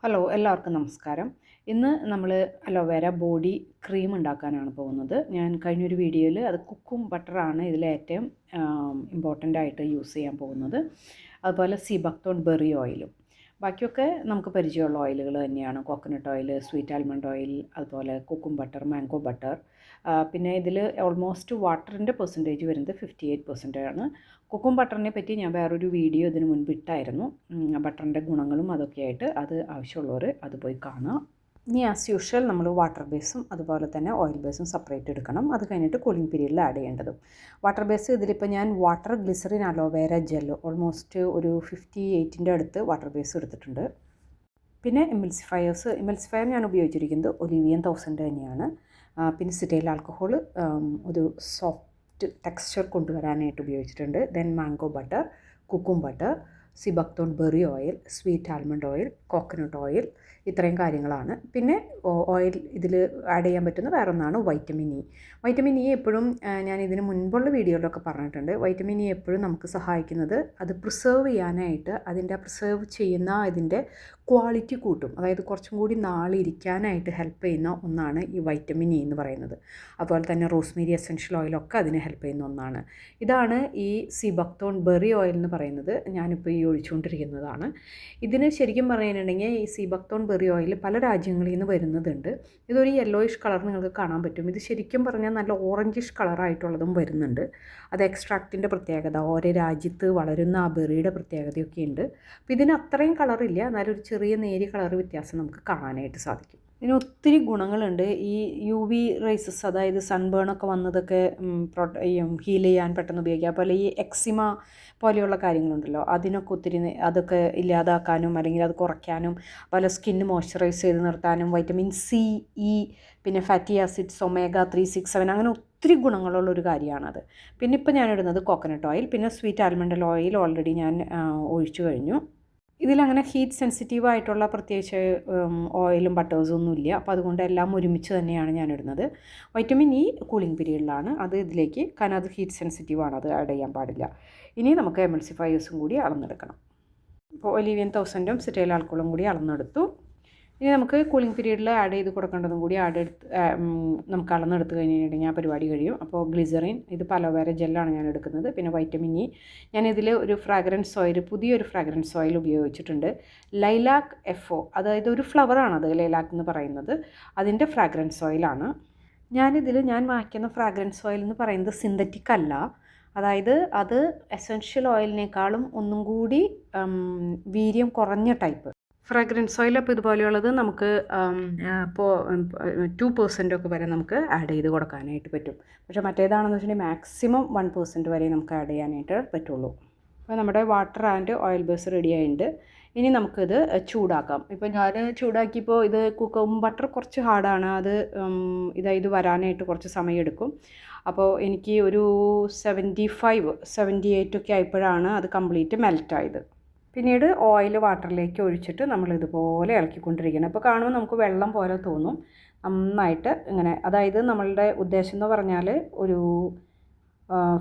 Hello എല്ലാവർക്കും നമസ്കാരം. ഇന്ന് നമ്മൾ അലോവേര ബോഡി ക്രീം ഉണ്ടാക്കാനാണ് പോകുന്നത്. ഞാൻ കഴിഞ്ഞൊരു വീഡിയോയിൽ അത് കുക്കും ബട്ടറാണ് ഇതിലേറ്റവും ഇമ്പോർട്ടൻ്റ് ആയിട്ട് യൂസ് ചെയ്യാൻ പോകുന്നത്. അതുപോലെ സീബക്തോൺ ബെറി ഓയിലും ബാക്കിയൊക്കെ നമുക്ക് പരിചയമുള്ള ഓയിലുകൾ തന്നെയാണ്. Coconut oil, sweet almond oil, അതുപോലെ കുക്കും ബട്ടർ, മാംഗോ ബട്ടർ. പിന്നെ ഇതിൽ ഓൾമോസ്റ്റ് വാട്ടറിൻ്റെ പെർസെൻറ്റേജ് വരുന്നത് 58% ആണ്. കുക്കും ബട്ടറിനെ പറ്റി ഞാൻ വേറൊരു വീഡിയോ ഇതിന് മുൻപ് ഇട്ടായിരുന്നു. ബട്ടറിൻ്റെ ഗുണങ്ങളും അതൊക്കെയായിട്ട്. അത് ആവശ്യമുള്ളവർ അത് പോയി കാണുക. ഇനി ആസ് യൂഷ്വൽ നമ്മൾ വാട്ടർ ബേസും അതുപോലെ തന്നെ ഓയിൽ ബേസും സെപ്പറേറ്റ് എടുക്കണം. അത് കഴിഞ്ഞിട്ട് കൂളിംഗ് പീരീഡിൽ ആഡ് ചെയ്യേണ്ടതും. വാട്ടർ ബേസ് ഇതിലിപ്പോൾ ഞാൻ water glycerin aloe vera gel almost ഒരു 58ൻ്റെ അടുത്ത് വാട്ടർ ബേസ് എടുത്തിട്ടുണ്ട്. പിന്നെ എമൽസിഫയർ ഞാൻ ഉപയോഗിച്ചിരിക്കുന്നത് ഒലിവിയൻ 1000 തന്നെയാണ്. പിന്നെ സിറ്റൈൽ ആൽക്കഹോൾ ഒരു സോഫ്റ്റ് ടെക്സ്ചർ കൊണ്ടുവരാനായിട്ട് ഉപയോഗിച്ചിട്ടുണ്ട്. Then mango butter, kokum butter, sea buckthorn berry oil, sweet almond oil, coconut oil, ഇത്രയും കാര്യങ്ങളാണ്. പിന്നെ ഓയിൽ ഇതിൽ ആഡ് ചെയ്യാൻ പറ്റുന്ന വേറൊന്നാണ് വൈറ്റമിൻ ഇ. വൈറ്റമിൻ ഇ എപ്പോഴും ഞാൻ ഇതിന് മുൻപുള്ള വീഡിയോയിലൊക്കെ പറഞ്ഞിട്ടുണ്ട്. വൈറ്റമിൻ ഇ എപ്പോഴും നമുക്ക് സഹായിക്കുന്നത് അത് പ്രിസർവ് ചെയ്യാനായിട്ട്, അതിൻ്റെ പ്രിസർവ് ചെയ്യുന്ന ഇതിൻ്റെ ക്വാളിറ്റി കൂട്ടും. അതായത് കുറച്ചും കൂടി നാളിരിക്കാനായിട്ട് ഹെൽപ്പ് ചെയ്യുന്ന ഒന്നാണ് ഈ വൈറ്റമിൻ ഇ എന്ന് പറയുന്നത്. അതുപോലെ തന്നെ റോസ്മേരി എസെൻഷ്യൽ ഓയിലൊക്കെ അതിന് ഹെൽപ്പ് ചെയ്യുന്ന ഒന്നാണ്. ഇതാണ് ഈ സീബക്തോൺ ബെറി ഓയിൽ എന്ന് പറയുന്നത്. ഞാനിപ്പോൾ ഈ ഒഴിച്ചുകൊണ്ടിരിക്കുന്നതാണ്. ഇതിന് ശരിക്കും പറയുകയാണെന്നുണ്ടെങ്കിൽ ഈ സീബക്തോൺ ബെറി ഓയിൽ പല രാജ്യങ്ങളിൽ നിന്ന് വരുന്നതുണ്ട്. ഇതൊരു യെല്ലോയിഷ് കളർ നിങ്ങൾക്ക് കാണാൻ പറ്റും. ഇത് ശരിക്കും പറഞ്ഞാൽ നല്ല ഓറഞ്ചിഷ് കളറായിട്ടുള്ളതും വരുന്നുണ്ട്. അത് എക്സ്ട്രാക്റ്റിൻ്റെ പ്രത്യേകത, ഓരോ രാജ്യത്ത് വളരുന്ന ആ ബെറിയുടെ പ്രത്യേകതയൊക്കെ ഉണ്ട്. അപ്പോൾ ഇതിന് അത്രയും കളറില്ല, എന്നാലും ഒരു ചെറിയ നേരിയ കളർ വ്യത്യാസം നമുക്ക് കാണാനായിട്ട് സാധിക്കും. ഇതിന് ഒത്തിരി ഗുണങ്ങളുണ്ട്. ഈ UV റേസസ്, അതായത് സൺബേണൊക്കെ വന്നതൊക്കെ ഹീൽ ചെയ്യാൻ പെട്ടെന്ന് ഉപയോഗിക്കുക. അതുപോലെ ഈ എക്സിമ പോലെയുള്ള കാര്യങ്ങളുണ്ടല്ലോ, അതിനൊക്കെ ഒത്തിരി അതൊക്കെ ഇല്ലാതാക്കാനും അല്ലെങ്കിൽ അത് കുറയ്ക്കാനും, അതുപോലെ സ്കിന്ന് മോയ്സ്ചറൈസ് ചെയ്ത് നിർത്താനും, വൈറ്റമിൻ സി, ഇ, പിന്നെ ഫാറ്റി ആസിഡ്സ്, ഒമേഗ 3, 6, 7 അങ്ങനെ ഒത്തിരി ഗുണങ്ങളുള്ളൊരു കാര്യമാണത്. പിന്നെ ഇപ്പോൾ ഞാനിടുന്നത് കോക്കനട്ട് ഓയിൽ, പിന്നെ സ്വീറ്റ് ആൽമണ്ട് ഓയിൽ ഓൾറെഡി ഞാൻ ഒഴിച്ചു കഴിഞ്ഞു. ഇതിലങ്ങനെ ഹീറ്റ് സെൻസിറ്റീവ് ആയിട്ടുള്ള പ്രത്യേകിച്ച് ഓയിലും ബട്ടേഴ്സും ഒന്നും ഇല്ല. അപ്പോൾ അതുകൊണ്ട് എല്ലാം ഒരുമിച്ച് തന്നെയാണ് ഞാൻ ഇടുന്നത്. വൈറ്റമിൻ ഇ കൂളിംഗ് പീരീഡിലാണ് അത് ഇതിലേക്ക്, കാരണം അത് ഹീറ്റ് സെൻസിറ്റീവ് ആണ്, അത് ആഡ് ചെയ്യാൻ പാടില്ല. ഇനി നമുക്ക് എമൽസിഫയേഴ്സും കൂടി അളന്നെടുക്കണം. ഇപ്പോൾ ഒലിവിയൻ 1000ഉം സിറ്റൈൽ ആൽക്കഹോളും കൂടി അളന്നെടുത്തു. ഇനി നമുക്ക് കൂളിംഗ് പീരീഡിൽ ആഡ് ചെയ്ത് കൊടുക്കേണ്ടതും കൂടി നമുക്ക് അളന്നെടുത്ത് കഴിഞ്ഞിട്ടുണ്ടെങ്കിൽ ആ പരിപാടി കഴിയും. അപ്പോൾ ഗ്ലിസറിൻ, ഇത് അലോവേര ജെല്ലാണ് ഞാൻ എടുക്കുന്നത്. പിന്നെ വൈറ്റമിൻ ഇ, ഞാനിതിൽ ഒരു ഫ്രാഗ്രൻസ് ഓയിൽ, പുതിയൊരു ഫ്രാഗ്രൻസ് ഓയിൽ ഉപയോഗിച്ചിട്ടുണ്ട്. ലൈലാക്ക് FO, അതായത് ഒരു ഫ്ലവറാണത് ലൈലാക്ക് എന്ന് പറയുന്നത്. അതിൻ്റെ ഫ്രാഗ്രൻസ് ഓയിലാണ്. ഞാൻ വാങ്ങിക്കുന്ന ഫ്രാഗ്രൻസ് ഓയിൽ എന്ന് പറയുന്നത് സിന്തറ്റിക് അല്ല. അതായത് അത് എസെൻഷ്യൽ ഓയിലിനേക്കാളും ഒന്നും കൂടി വീര്യം കുറഞ്ഞ ടൈപ്പ് ഫ്രാഗ്രൻസ് ഓയിൽ. അപ്പോൾ ഇതുപോലെയുള്ളത് നമുക്ക് ഇപ്പോൾ 2% ഒക്കെ വരെ നമുക്ക് ആഡ് ചെയ്ത് കൊടുക്കാനായിട്ട് പറ്റും. പക്ഷേ മറ്റേതാണെന്ന് വെച്ചിട്ടുണ്ടെങ്കിൽ മാക്സിമം 1% വരെ നമുക്ക് ആഡ് ചെയ്യാനായിട്ട് പറ്റുള്ളൂ. അപ്പോൾ നമ്മുടെ water and oil base ready ആയിട്ടുണ്ട്. ഇനി നമുക്കിത് ചൂടാക്കാം. ഇപ്പോൾ ഞാൻ ചൂടാക്കിയപ്പോൾ ഇത് കുക്കും ബട്ടർ കുറച്ച് ഹാർഡാണ്. അത് ഇത് വരാനായിട്ട് കുറച്ച് സമയമെടുക്കും. അപ്പോൾ എനിക്ക് ഒരു 75, 78 ഒക്കെ ആയപ്പോഴാണ് അത് കംപ്ലീറ്റ് മെൽറ്റായത്. പിന്നീട് ഓയിൽ വാട്ടറിലേക്ക് ഒഴിച്ചിട്ട് നമ്മൾ ഇതുപോലെ ഇളക്കിക്കൊണ്ടിരിക്കണം. അപ്പോൾ കാണുമ്പോൾ നമുക്ക് വെള്ളം പോലെ തോന്നും. നന്നായിട്ട് ഇങ്ങനെ, അതായത് നമ്മളുടെ ഉദ്ദേശം എന്ന് പറഞ്ഞാൽ ഒരു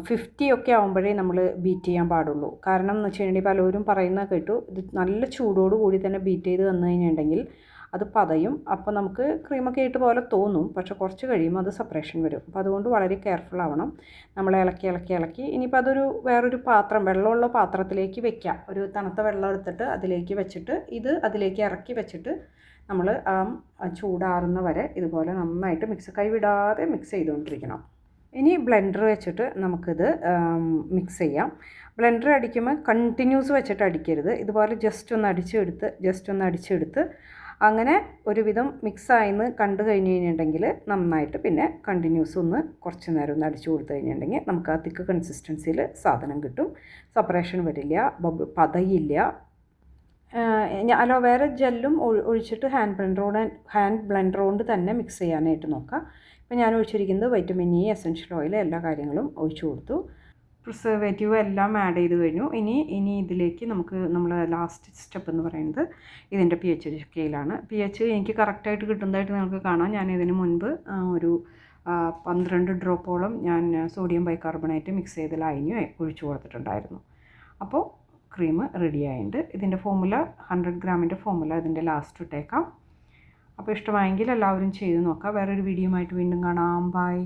50 ഒക്കെ ആകുമ്പോഴേ നമ്മൾ ബീറ്റ് ചെയ്യാൻ പാടുള്ളൂ. കാരണം എന്ന് വെച്ച് കഴിഞ്ഞാൽ പലരും പറയുന്നത് കേട്ടു, ഇത് നല്ല ചൂടോട് കൂടി തന്നെ ബീറ്റ് ചെയ്ത് വന്നു കഴിഞ്ഞിട്ടുണ്ടെങ്കിൽ അത് പതയും. അപ്പോൾ നമുക്ക് ക്രീമൊക്കെ ആയിട്ട് പോലെ തോന്നും, പക്ഷെ കുറച്ച് കഴിയുമ്പോൾ അത് സെപ്പറേഷൻ വരും. അപ്പോൾ അതുകൊണ്ട് വളരെ കെയർഫുൾ ആവണം. നമ്മൾ ഇളക്കി ഇനിയിപ്പോൾ അതൊരു വേറൊരു പാത്രം, വെള്ളമുള്ള പാത്രത്തിലേക്ക് വെക്കാം. ഒരു തണുത്ത വെള്ളം എടുത്തിട്ട് അതിലേക്ക് വെച്ചിട്ട് അതിലേക്ക് ഇറക്കി വെച്ചിട്ട് നമ്മൾ ചൂടാറുന്ന വരെ ഇതുപോലെ നന്നായിട്ട് കൈവിടാതെ മിക്സ് ചെയ്തുകൊണ്ടിരിക്കണം. ഇനി ബ്ലെൻഡർ വെച്ചിട്ട് നമുക്കിത് മിക്സ് ചെയ്യാം. ബ്ലെൻഡർ അടിക്കുമ്പോൾ കണ്ടിന്യൂസ് വെച്ചിട്ട് അടിക്കരുത്. ഇതുപോലെ ജസ്റ്റ് ഒന്ന് അടിച്ചെടുത്ത് അങ്ങനെ ഒരുവിധം മിക്സായിന്ന് കണ്ടു കഴിഞ്ഞ് കഴിഞ്ഞിട്ടുണ്ടെങ്കിൽ നന്നായിട്ട് പിന്നെ കണ്ടിന്യൂസ് ഒന്ന് കുറച്ച് നേരം ഒന്ന് അടിച്ചു കൊടുത്തു കഴിഞ്ഞിട്ടുണ്ടെങ്കിൽ നമുക്ക് ആ തിക്ക് കൺസിസ്റ്റൻസിയിൽ സാധനം കിട്ടും. സെപ്പറേഷൻ വരില്ല, പതയില്ല. അലോവേര ജെല്ലും ഒഴിച്ചിട്ട് ഹാൻഡ് ബ്ലെൻഡർ കൊണ്ട് തന്നെ മിക്സ് ചെയ്യാനായിട്ട് നോക്കാം. ഇപ്പോൾ ഞാൻ ഒഴിച്ചിരിക്കുന്നത് വൈറ്റമിൻ ഇ, എസെൻഷ്യൽ ഓയിൽ, എല്ലാ കാര്യങ്ങളും ഒഴിച്ചു കൊടുത്തു. പ്രിസർവേറ്റീവ് എല്ലാം ആഡ് ചെയ്ത് കഴിഞ്ഞു. ഇനി ഇതിലേക്ക് നമ്മൾ ലാസ്റ്റ് സ്റ്റെപ്പ് എന്ന് പറയുന്നത് ഇതിൻ്റെ pH സ്കെയിലാണ്. pH എനിക്ക് കറക്റ്റായിട്ട് കിട്ടുന്നതായിട്ട് നിങ്ങൾക്ക് കാണാം. ഞാൻ ഇതിന് മുൻപ് ഒരു 12 ഡ്രോപ്പോളം ഞാൻ സോഡിയം ബൈകാർബണേറ്റ് മിക്സ് ചെയ്ത് ലൈന് ഒഴിച്ചു കൊടുത്തിട്ടുണ്ടായിരുന്നു. അപ്പോൾ ക്രീം റെഡി ആയിട്ടുണ്ട്. ഇതിൻ്റെ ഫോമുല 100 ഗ്രാമിൻ്റെ ഫോമുല ഇതിൻ്റെ ലാസ്റ്റ് ഇട്ടേക്കാം. അപ്പോൾ ഇഷ്ടമായെങ്കിൽ എല്ലാവരും ചെയ്ത് നോക്കാം. വേറൊരു വീഡിയോയുമായിട്ട് വീണ്ടും കാണാം. ബൈ.